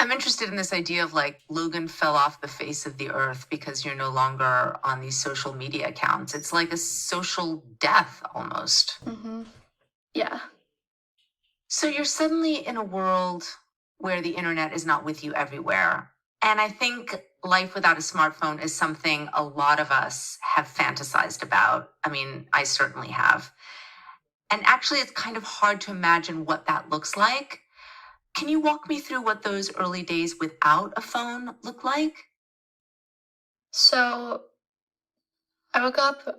I'm interested in this idea of like Logan fell off the face of the earth because you're no longer on these social media accounts. It's like a social death almost. Mm-hmm. Yeah. So you're suddenly in a world where the internet is not with you everywhere. And I think life without a smartphone is something a lot of us have fantasized about. I mean, I certainly have. And actually, it's kind of hard to imagine what that looks like. Can you walk me through what those early days without a phone look like? So I woke up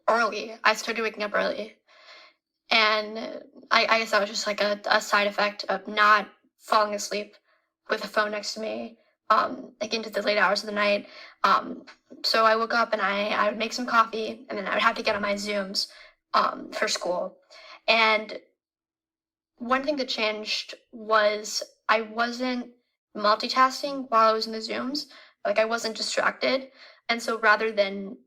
early. I started waking up early. And I guess that was just like a side effect of not falling asleep with a phone next to me, like into the late hours of the night. Um, so I woke up and I would make some coffee and then I would have to get on my Zooms for school. And one thing that changed was I wasn't multitasking while I was in the Zooms. Like I wasn't distracted. And so rather than,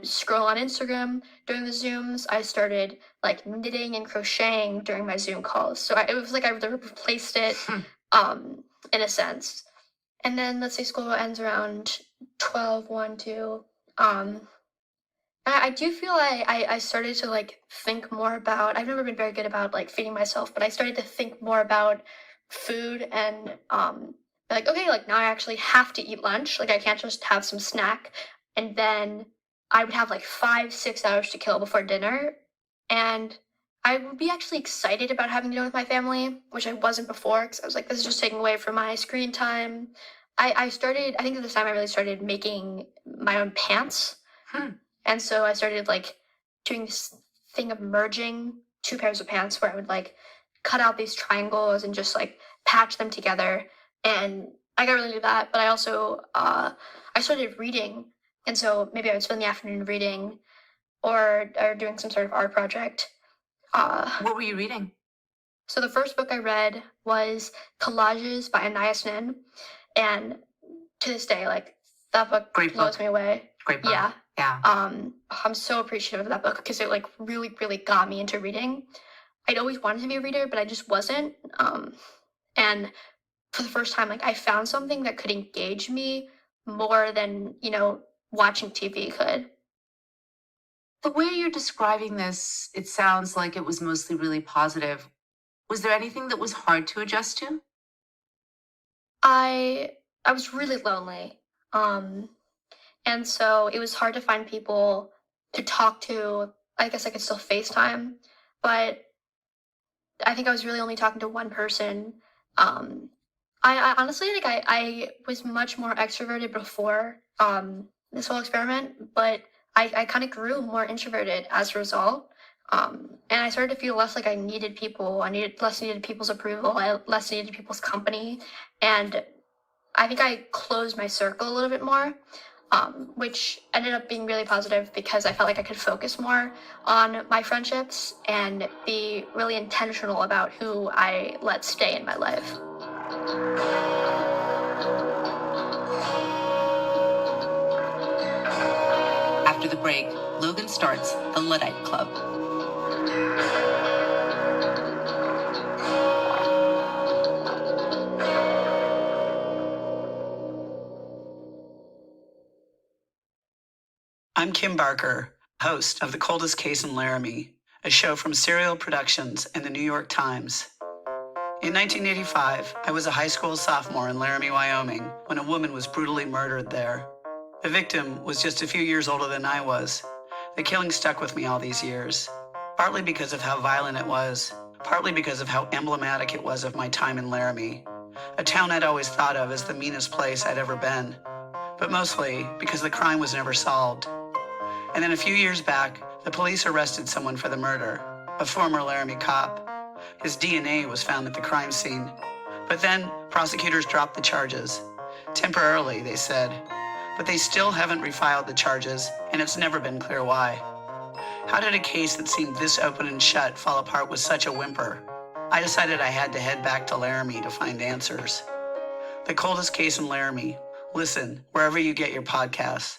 scroll on Instagram during the Zooms, I started like knitting and crocheting during my Zoom calls. So it was like I replaced it in a sense. And then let's say school ends around 12, 1, 2. I do feel I started to like think more about. I've never been very good about like feeding myself, but I started to think more about food and like okay, like now I actually have to eat lunch. Like I can't just have some snack, and then I would have like 5, 6 hours to kill before dinner, and I would be actually excited about having dinner with my family, which I wasn't before because I was like, this is just taking away from my screen time. I started. I think at this time I really started making my own pants. Hmm. And so I started like doing this thing of merging two pairs of pants where I would like cut out these triangles and just like patch them together. And I got really into that. But I also I started reading, and so maybe I would spend the afternoon reading or doing some sort of art project. What were you reading? So the first book I read was Collages by Anais Nin, and to this day, like that book Great blows book. me away. Great book. Yeah. Yeah. I'm so appreciative of that book because it like really, really got me into reading. I'd always wanted to be a reader, but I just wasn't. And for the first time, like I found something that could engage me more than, watching TV could. The way you're describing this, it sounds like it was mostly really positive. Was there anything that was hard to adjust to? I was really lonely. Um, and so it was hard to find people to talk to. I guess I could still FaceTime, but I think I was really only talking to one person. Um, I honestly like I was much more extroverted before this whole experiment, but I kind of grew more introverted as a result. And I started to feel less like I needed people. I needed people's approval. I less needed people's company, and I think I closed my circle a little bit more, which ended up being really positive because I felt like I could focus more on my friendships and be really intentional about who I let stay in my life. After the break, Logan starts the Luddite Club. I'm Kim Barker, host of The Coldest Case in Laramie, a show from Serial Productions and the New York Times. In 1985, I was a high school sophomore in Laramie, Wyoming, when a woman was brutally murdered there. The victim was just a few years older than I was. The killing stuck with me all these years, partly because of how violent it was, partly because of how emblematic it was of my time in Laramie, a town I'd always thought of as the meanest place I'd ever been, but mostly because the crime was never solved. And then a few years back, the police arrested someone for the murder, a former Laramie cop. His DNA was found at the crime scene. But then prosecutors dropped the charges. Temporarily, they said. But they still haven't refiled the charges, and it's never been clear why. How did a case that seemed this open and shut fall apart with such a whimper? I decided I had to head back to Laramie to find answers. The Coldest Case in Laramie. Listen wherever you get your podcasts.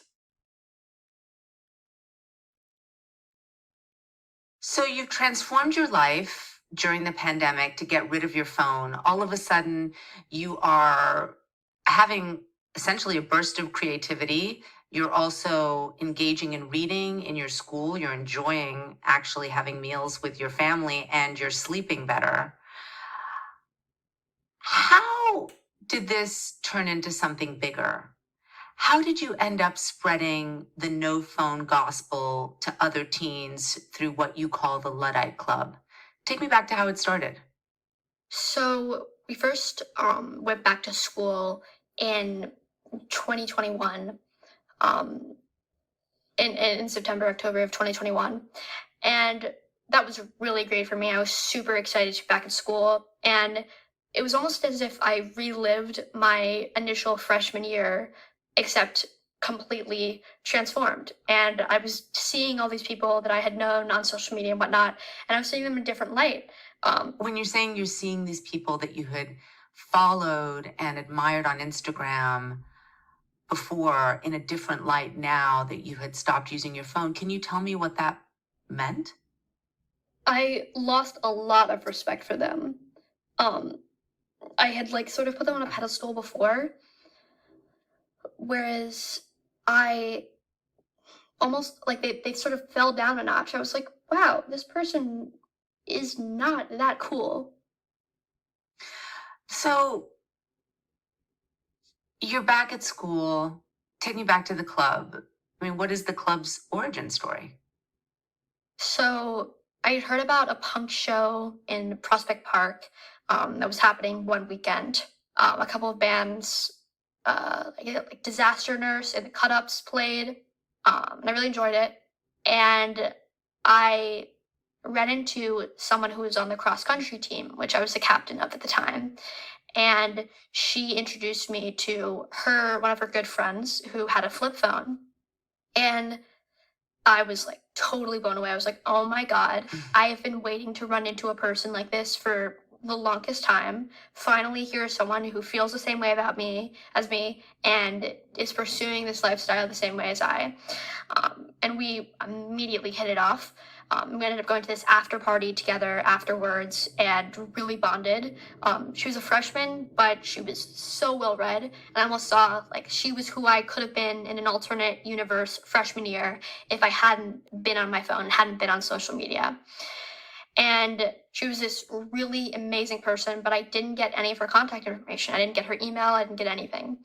So you've transformed your life. during the pandemic to get rid of your phone. All of a sudden, you are having essentially a burst of creativity. You're also engaging in reading in your school. You're enjoying actually having meals with your family and you're sleeping better. How did this turn into something bigger? How did you end up spreading the no phone gospel to other teens through what you call the Luddite Club? Take me back to how it started. So we first went back to school in 2021, um, in September, October of 2021. And that was really great for me. I was super excited to be back at school. And it was almost as if I relived my initial freshman year, except completely transformed. And I was seeing all these people that I had known on social media and whatnot, and I was seeing them in a different light. When you're saying you're seeing these people that you had followed and admired on Instagram before in a different light now that you had stopped using your phone, can you tell me what that meant? I lost a lot of respect for them. Um, I had like sort of put them on a pedestal before, whereas I almost like they sort of fell down a notch. I was like, wow, this person is not that cool. So you're back at school. Take me back to the club. I mean, what is the club's origin story? So I had heard about a punk show in Prospect Park that was happening one weekend. A couple of bands, like Disaster Nurse and the Cut Ups played, and I really enjoyed it. And I ran into someone who was on the cross country team, which I was the captain of at the time. And she introduced me to one of her good friends who had a flip phone. And I was like totally blown away. I was like, oh my God, I have been waiting to run into a person like this for the longest time. Finally, here's someone who feels the same way about me as me and is pursuing this lifestyle the same way as I. And we immediately hit it off. We ended up going to this after party together afterwards and really bonded. She was a freshman, but she was so well read. And I almost saw like she was who I could have been in an alternate universe freshman year if I hadn't been on my phone, hadn't been on social media. And she was this really amazing person, but I didn't get any of her contact information. I didn't get her email, I didn't get anything.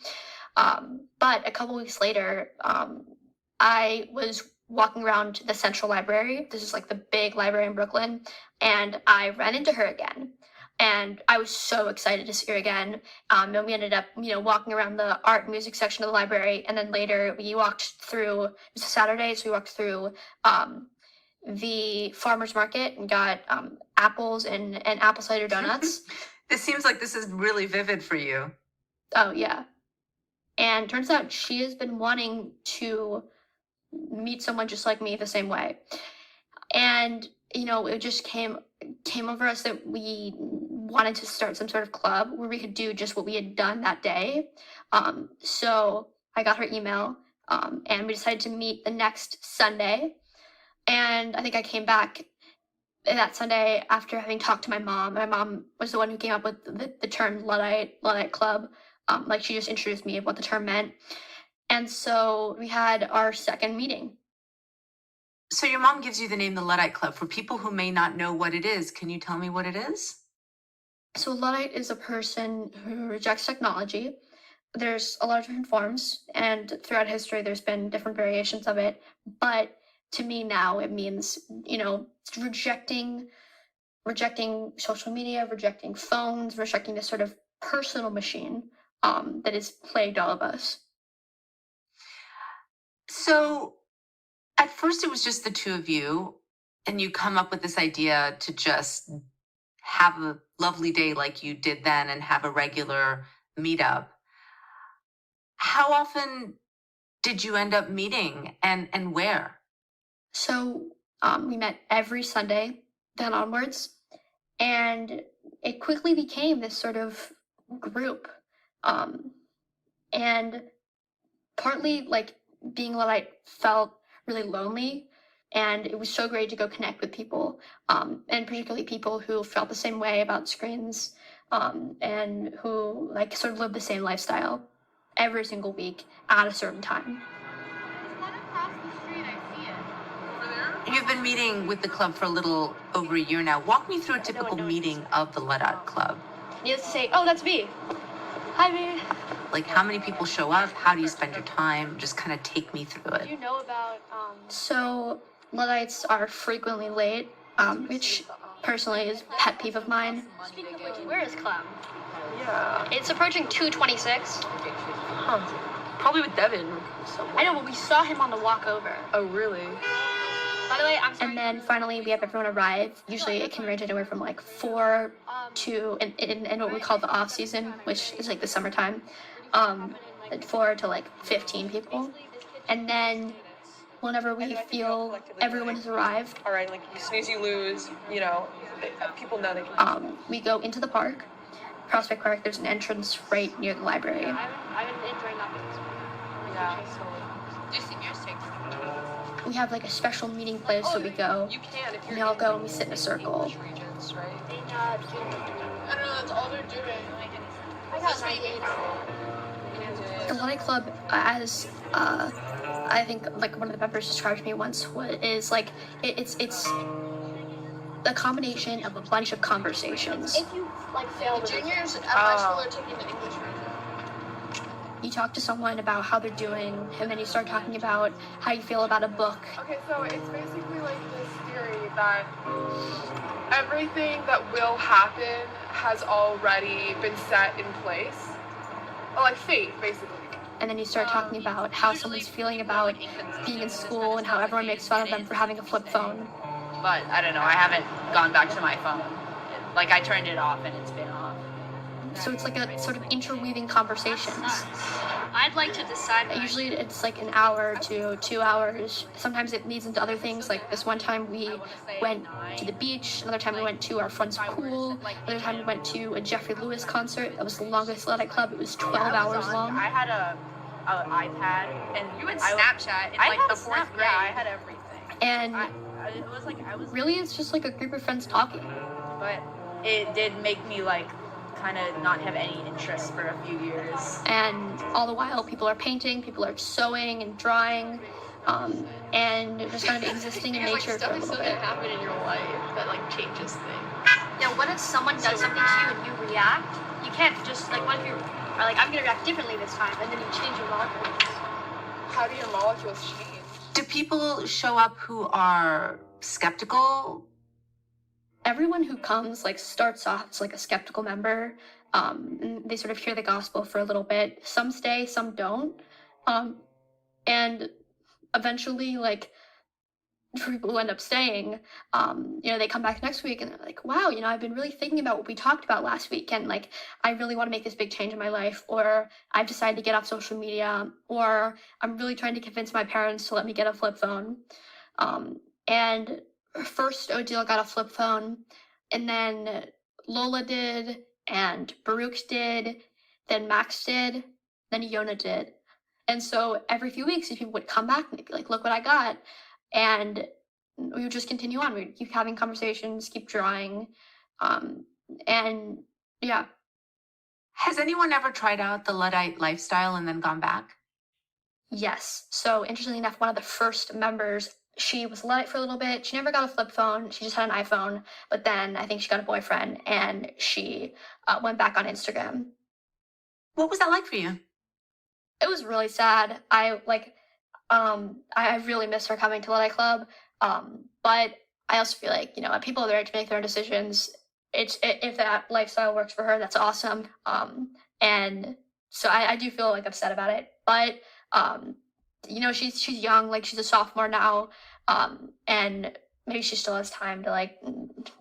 But a couple weeks later, I was walking around the Central Library. This is like the big library in Brooklyn. And I ran into her again. And I was so excited to see her again. And we ended up, walking around the art and music section of the library. And then later we walked through, it was a Saturday, so we walked through the farmer's market and got apples and apple cider donuts. This seems like this is really vivid for you. Oh, yeah. And turns out she has been wanting to meet someone just like me the same way. And, it just came over us that we wanted to start some sort of club where we could do just what we had done that day. So I got her email, and we decided to meet the next Sunday. And I think I came back that Sunday after having talked to my mom. My mom was the one who came up with the term Luddite Club. Like she just introduced me of what the term meant. And so we had our second meeting. So your mom gives you the name the Luddite Club. For people who may not know what it is, can you tell me what it is? So a Luddite is a person who rejects technology. There's a lot of different forms, and throughout history there's been different variations of it. But to me now it means, rejecting social media, rejecting phones, rejecting this sort of personal machine that has plagued all of us. So at first it was just the two of you, and you come up with this idea to just have a lovely day like you did then and have a regular meetup. How often did you end up meeting and where? So we met every Sunday then onwards, and it quickly became this sort of group. And partly like being Luddite felt really lonely And it was so great to go connect with people, and particularly people who felt the same way about screens, and who like sort of live the same lifestyle every single week at a certain time. You've been meeting with the club for a little over a year now. Walk me through a typical meeting of the Luddite Club. Needless to say, oh, that's me. Hi, babe. Like, how many people show up? How do you spend your time? Just kind of take me through it. Do you know about, So, Luddites are frequently late, which personally is a pet peeve of mine. Speaking of which, where is Clem? Yeah. It's approaching 2:26. Huh. Probably with Devin. I know, but we saw him on the walk over. Oh, really? By the way, I'm sorry. And then finally, we have everyone arrive. Usually, it can range anywhere from like 4 to in what we call the off season, which is like the summertime, 4 to like 15 people. And then, whenever we feel everyone has arrived, All right, like, as soon as you lose, you know, people know they can. we go into the park, Prospect Park. There's an entrance right near the library. Yeah. We have like a special meeting place, so we go. You can if We all go and we sit in a circle. Regents, right? I don't know, that's all they're doing. The Luddite Club, as I think like one of the members described to me once, is like it's a combination of a bunch of conversations. If you like fail The juniors at Oh. my school are taking the English major. You talk to someone about how they're doing, and then you start talking about how you feel about a book. Okay, so it's basically like this theory that everything that will happen has already been set in place. Or like fate, basically. And then you start talking about how someone's feeling about being in school and how everyone makes fun of them for having a flip phone. But I don't know, I haven't gone back to my phone. Like, I turned it off and it's been off. So it's like a sort of interweaving conversations. I'd like to decide. Usually it's like an hour to 2 hours. Sometimes it leads into other things. Like this one time we went to the beach. Another time we went to our friend's pool. Another time we went to a Jeffrey Lewis concert. That was the longest Luddite Club. It was 12 hours long. I had a iPad and You had Snapchat in like the fourth grade. Yeah, I had everything. And It was like I was really it's just like a group of friends talking. but it did make me like kind of not have any interest for a few years. And all the while people are painting, people are sewing and drawing, and just kind of existing in nature for a little bit. happen in your life that like changes things. Yeah, what if someone does something to you and you react? You can't just like what if you are like I'm gonna react differently this time, and then you change your molecules. How do your molecules change? Do people show up who are skeptical? Everyone who comes like starts off as like a skeptical member. And they sort of hear the gospel for a little bit. Some stay, some don't. And eventually, like for people who end up staying, they come back next week and they're like, wow, I've been really thinking about what we talked about last week, and like I really want to make this big change in my life, or I've decided to get off social media, or I'm really trying to convince my parents to let me get a flip phone. And first Odile got a flip phone, and then Lola did, and Baruch did, then Max did, then Yona did. And so every few weeks, these people would come back and they'd be like, look what I got. And we would just continue on. We'd keep having conversations, keep drawing. And yeah. Has anyone ever tried out the Luddite lifestyle and then gone back? Yes. So interestingly enough, one of the first members, she was a Luddite for a little bit. She never got a flip phone. She just had an iPhone. But then I think she got a boyfriend, and she went back on Instagram. What was that like for you? It was really sad. I really miss her coming to Luddite Club. But I also feel like, people are there to make their own decisions. If that lifestyle works for her, that's awesome. And so I do feel like upset about it. But she's young, like she's a sophomore now. And maybe she still has time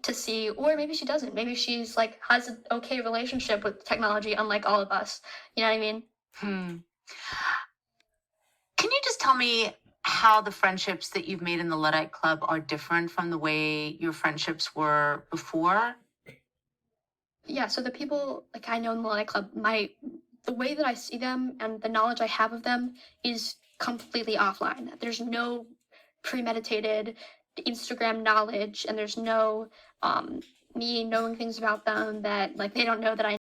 to see, or maybe she doesn't. Maybe she's like has an okay relationship with technology, unlike all of us. You know what I mean? Can you just tell me how the friendships that you've made in the Luddite Club are different from the way your friendships were before? Yeah, so the people I know in the Luddite Club, the way that I see them and the knowledge I have of them is completely offline. There's no premeditated Instagram knowledge, and there's no me knowing things about them that like they don't know that I